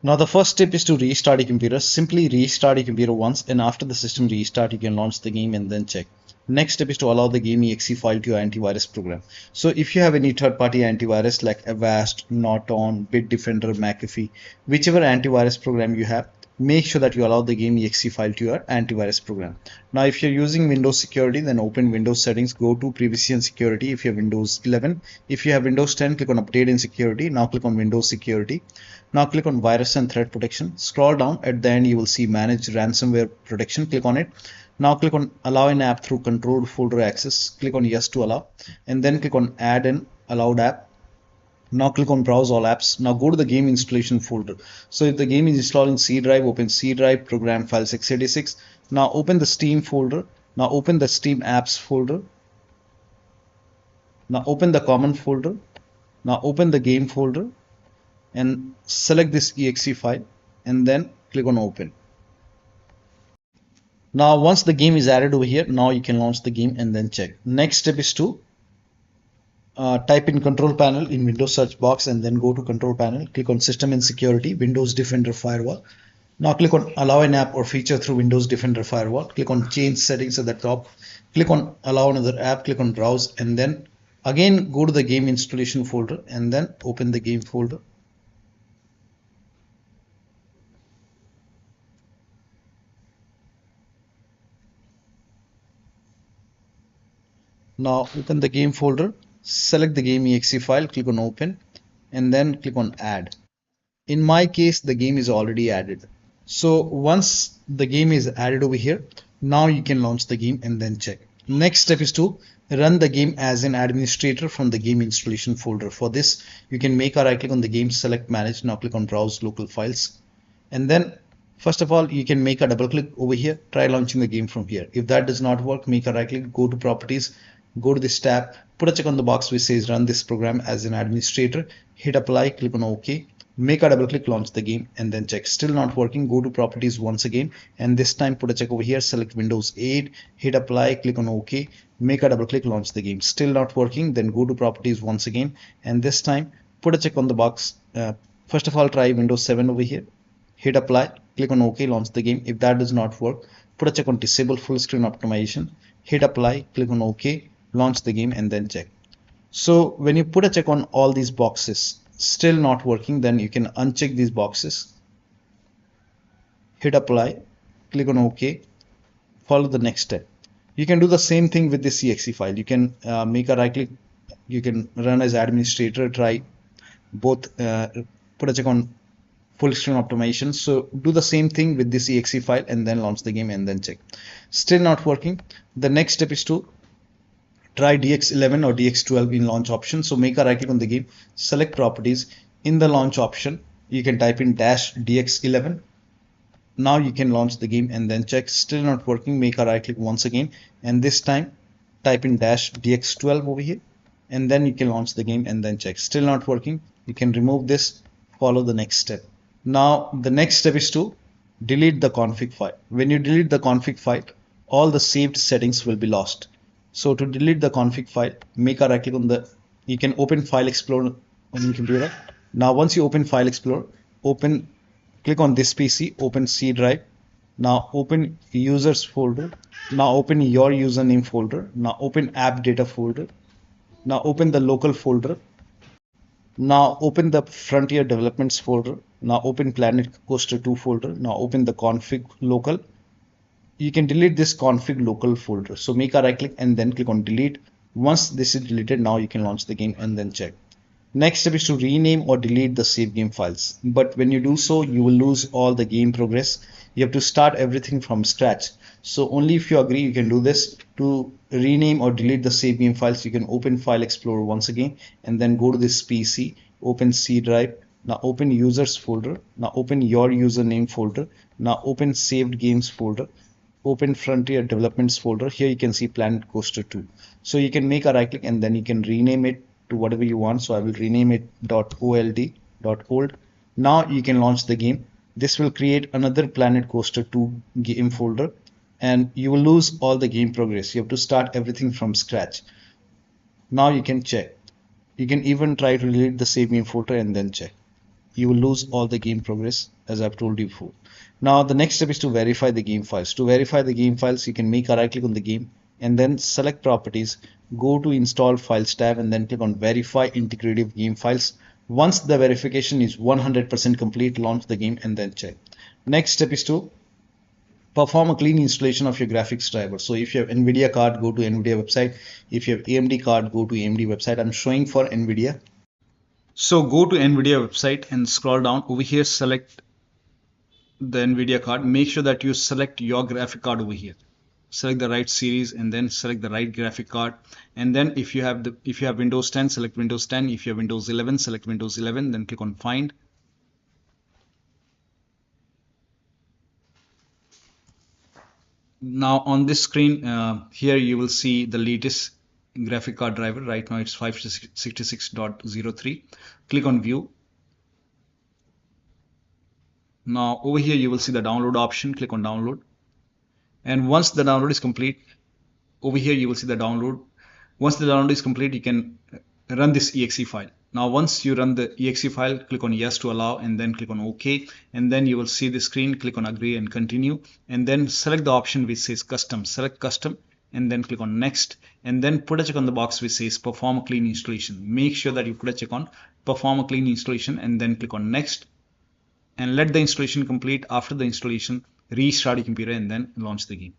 Now the first step is to restart your computer. Simply restart your computer once, and after the system restart you can launch the game and then check. Next step is to allow the game exe file to your antivirus program. So if you have any third-party antivirus like Avast, Norton, Bitdefender, McAfee, whichever antivirus program you have, make sure that you allow the game exe file to your antivirus program. Now if you're using Windows security, then open Windows settings, go to privacy and security if you have Windows 11. If you have Windows 10, click on update and security. Now click on Windows security. Now click on virus and threat protection. Scroll down, at the end you will see manage ransomware protection. Click on it. Now click on allow an app through controlled folder access. Click on yes to allow, and then click on add an allowed app. Now click on browse all apps. Now go to the game installation folder. So if the game is installed in C drive, open C drive, program files x86. Now open the Steam folder. Now open the Steam apps folder. Now open the common folder. Now open the game folder and select this exe file and then click on open. Now once the game is added over here, now you can launch the game and then check. Next step is to type in control panel in Windows search box and then go to control panel, click on system and security, Windows Defender firewall. Now click on allow an app or feature through Windows Defender firewall. Click on change settings at the top, click on allow another app, click on browse, and then again go to the game installation folder and then open the game folder. Now open the game folder, select the game exe file, click on open, and then click on add. In my case, the game is already added. So once the game is added over here, now you can launch the game and then check. Next step is to run the game as an administrator from the game installation folder. For this, you can make a right click on the game, select manage. Now click on browse local files, and then first of all, you can make a double click over here, try launching the game from here. If that does not work, make a right click, go to properties, go to this tab, put a check on the box which says run this program as an administrator, hit apply, click on OK, make a double click, launch the game, and then check. Still not working, go to properties once again, and this time put a check over here, select Windows 8, hit apply, click on OK, make a double click, launch the game. Still not working, then go to properties once again, and this time put a check on the box. First of all, try Windows 7 over here, hit apply, click on OK, launch the game. If that does not work, put a check on disable full screen optimization, hit apply, click on OK, launch the game, and then check. So when you put a check on all these boxes, still not working, then you can uncheck these boxes, hit apply, click on OK, follow the next step. You can do the same thing with this exe file. You can make a right click, you can run as administrator, try both, put a check on full screen optimization. So do the same thing with this exe file and then launch the game and then check. Still not working. The next step is to try DX11 or DX12 in launch option. So make a right click on the game, select properties. In the launch option, you can type in -DX11. Now you can launch the game and then check. Still not working, make a right click once again, and this time type in -DX12 over here, and then you can launch the game and then check. Still not working, you can remove this, follow the next step. Now the next step is to delete the config file. When you delete the config file, all the saved settings will be lost. So to delete the config file, make a right click on the, you can open File Explorer on your computer. Now once you open File Explorer, click on this PC, open C drive. Now open users folder. Now open your username folder. Now open app data folder. Now open the local folder. Now open the Frontier Developments folder. Now open Planet Coaster 2 folder. Now open the config local. You can delete this config local folder. So make a right click and then click on delete. Once this is deleted, now you can launch the game and then check. Next step is to rename or delete the save game files. But when you do so, you will lose all the game progress. You have to start everything from scratch. So only if you agree, you can do this. To rename or delete the save game files, you can open File Explorer once again and then go to this PC, open C drive. Now open users folder. Now open your username folder. Now open saved games folder. Open Frontier Developments folder. Here you can see Planet Coaster 2. So you can make a right click and then you can rename it to whatever you want. So I will rename it .old. Now you can launch the game. This will create another Planet Coaster 2 game folder, and you will lose all the game progress. You have to start everything from scratch. Now you can check. You can even try to delete the save game folder and then check. you will lose all the game progress, as I've told you before. Now the next step is to verify the game files. To verify the game files, you can make a right click on the game and then select properties, go to install files tab and then click on verify integrative game files. Once the verification is 100% complete, launch the game and then check. Next step is to perform a clean installation of your graphics driver. So if you have NVIDIA card, go to NVIDIA website. If you have AMD card, go to AMD website. I'm showing for NVIDIA. So go to NVIDIA website and scroll down over here, select the NVIDIA card. Make sure that you select your graphic card over here. Select the right series and then select the right graphic card. And then if you have Windows 10, select Windows 10. If you have Windows 11, select Windows 11. Then click on Find. Now on this screen, here you will see the latest graphic card driver. Right now it's 566.03. Click on View. Now over here you will see the download option. Click on Download. And once the download is complete, over here you will see the download. Once the download is complete, you can run this exe file. Now once you run the exe file, click on yes to allow and then click on OK, and then you will see the screen. Click on agree and continue, and then select the option which says custom. Select custom and then click on next, and then put a check on the box which says perform a clean installation. Make sure that you put a check on perform a clean installation and then click on next, and let the installation complete. After the installation, restart your computer and then launch the game.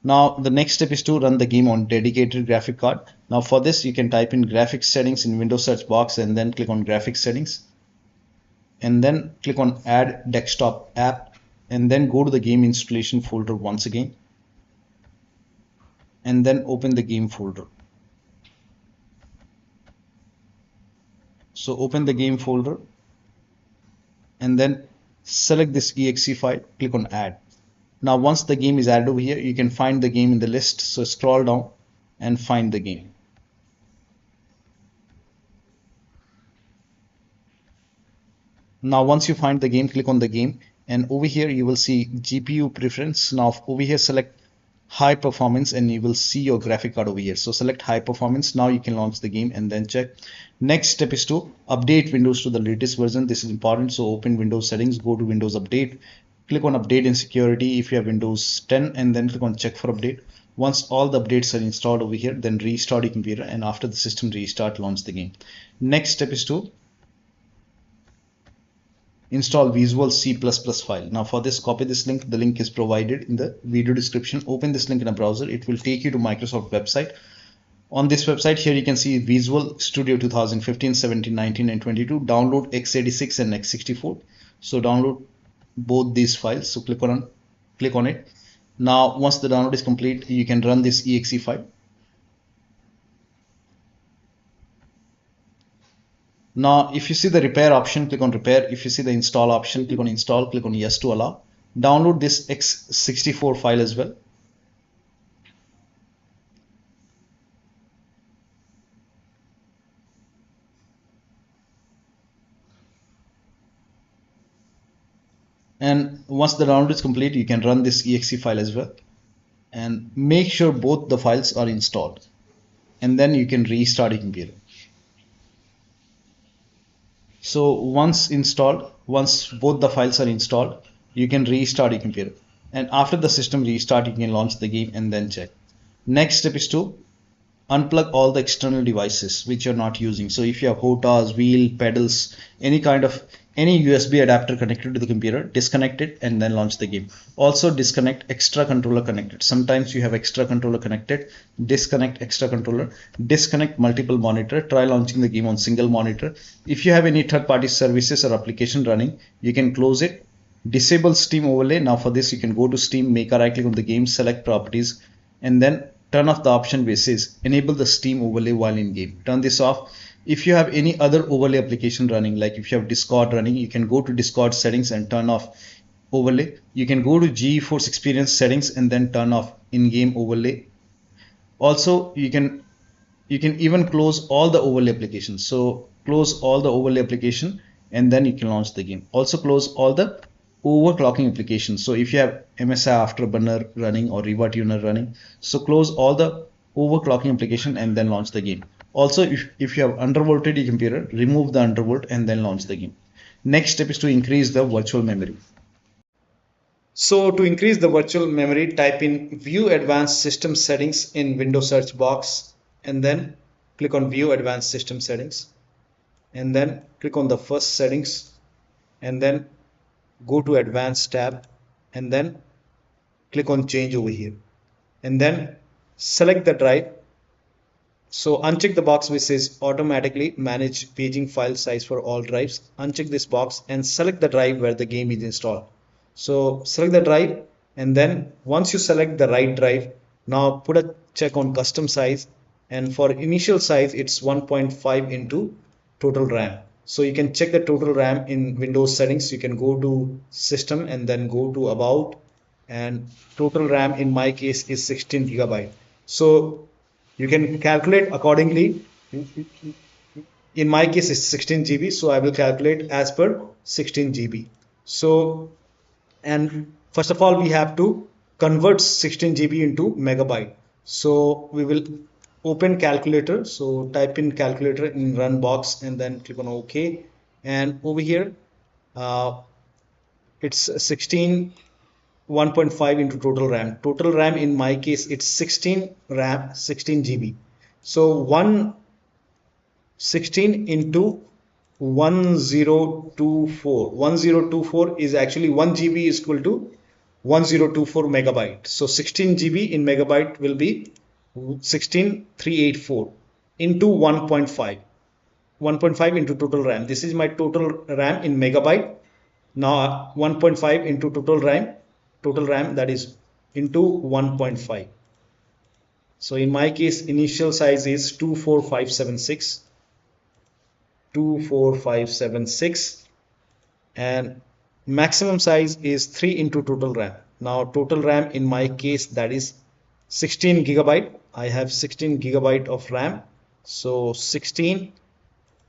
Now the next step is to run the game on dedicated graphic card. Now for this you can type in graphics settings in Windows search box and then click on graphics settings and then click on add desktop app and then go to the game installation folder once again and then open the game folder. So open the game folder and then select this exe file, click on add. Now once the game is added over here, you can find the game in the list. So scroll down and find the game. Now once you find the game, click on the game and over here you will see GPU preference. Now over here select high performance and you will see your graphic card over here. So select high performance. Now you can launch the game and then check. Next step is to update Windows to the latest version. This is important. So open Windows settings, go to Windows Update. Click on update and security if you have Windows 10 and then click on check for update. Once all the updates are installed over here, then restart your computer and after the system restart, launch the game. Next step is to install Visual C++ file. Now for this, copy this link. The link is provided in the video description. Open this link in a browser. It will take you to Microsoft website. On this website here you can see Visual Studio 2015, 17, 19 and 22. Download x86 and x64. So download both these files. So click on it. Now once the download is complete, you can run this exe file. Now if you see the repair option, click on repair. If you see the install option, click on install. Click on yes to allow. Download this x64 file as well. And once the download is complete, you can run this exe file as well and make sure both the files are installed and then you can restart your computer. So once both the files are installed, you can restart your computer and after the system restart, you can launch the game and then check. Next step is to unplug all the external devices which you're not using. So if you have HOTAs, wheel, pedals, any USB adapter connected to the computer, disconnect it and then launch the game. Also disconnect extra controller connected. Sometimes you have extra controller connected. Disconnect extra controller. Disconnect multiple monitor. Try launching the game on single monitor. If you have any third-party services or application running, you can close it. Disable Steam overlay. Now for this you can go to Steam, make a right click on the game, select properties and then turn off the option which says enable the Steam overlay while in game. Turn this off. If you have any other overlay application running, like if you have Discord running, you can go to Discord settings and turn off overlay. You can go to GeForce Experience settings and then turn off in-game overlay. Also, you can even close all the overlay applications. So close all the overlay application and then you can launch the game. Also close all the overclocking applications. So if you have MSI Afterburner running or Riva Tuner running, so close all the overclocking application and then launch the game. Also, if you have undervolted your computer, remove the undervolt and then launch the game. Next step is to increase the virtual memory. So to increase the virtual memory, type in View Advanced System Settings in Windows search box and then click on View Advanced System Settings and then click on the first settings and then go to Advanced tab and then click on Change over here and then select the drive. So uncheck the box which says automatically manage paging file size for all drives. Uncheck this box and select the drive where the game is installed. So select the drive and then once you select the right drive, now put a check on custom size, and for initial size it's 1.5 into total RAM. So you can check the total RAM in Windows settings. You can go to system and then go to about, and total RAM in my case is 16 gigabyte. So you can calculate accordingly. In my case it's 16 GB, so I will calculate as per 16 GB. So, and first of all we have to convert 16 GB into megabyte. So we will open calculator. So type in calculator in run box and then click on OK, and over here it's 1.5 into total RAM. Total RAM in my case it's 16 RAM, 16 GB. So 116 into 1024. 1024 is actually 1 GB is equal to 1024 megabyte. So 16 GB in megabyte will be 16384 into 1.5. 1.5 into total RAM. This is my total RAM in megabyte. Now 1.5 into total RAM, that is into 1.5. So in my case initial size is 24576 and maximum size is 3 into total RAM. Now total RAM in my case that is 16 gigabyte. I have 16 gigabyte of RAM. So 16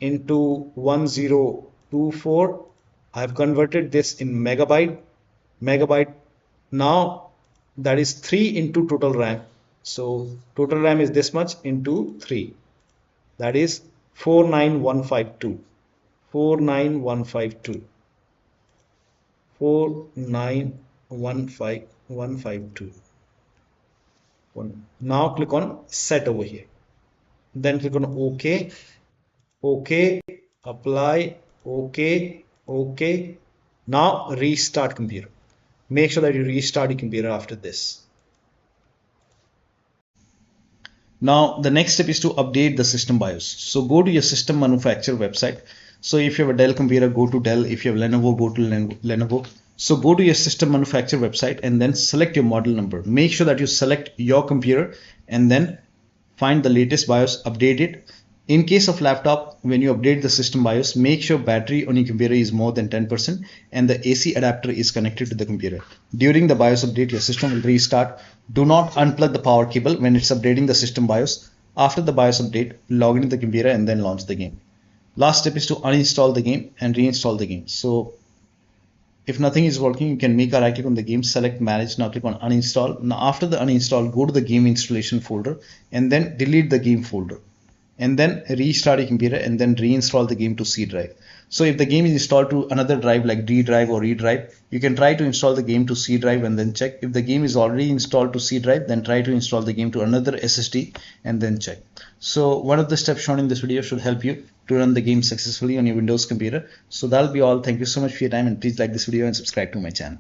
into 1024, I have converted this in megabyte. Now that is 3 into total RAM. So total RAM is this much into 3, that is 49152. 49152. Now click on set over here, then click on OK, apply, OK. Now restart computer. Make sure that you restart your computer after this. Now the next step is to update the system BIOS. So go to your system manufacturer website. So if you have a Dell computer, go to Dell. If you have Lenovo, go to Lenovo. So go to your system manufacturer website and then select your model number. Make sure that you select your computer and then find the latest BIOS, update it. In case of laptop, when you update the system BIOS, make sure battery on your computer is more than 10% and the AC adapter is connected to the computer. During the BIOS update, your system will restart. Do not unplug the power cable when it's updating the system BIOS. After the BIOS update, log into the computer and then launch the game. Last step is to uninstall the game and reinstall the game. So if nothing is working, you can make a right click on the game, select manage, now click on uninstall. Now after the uninstall, go to the game installation folder and then delete the game folder. And then restart your computer and then reinstall the game to C drive. So if the game is installed to another drive like D drive or E drive, you can try to install the game to C drive and then check. If the game is already installed to C drive, then try to install the game to another SSD and then check. So one of the steps shown in this video should help you to run the game successfully on your Windows computer. So that'll be all. Thank you so much for your time, and please like this video and subscribe to my channel.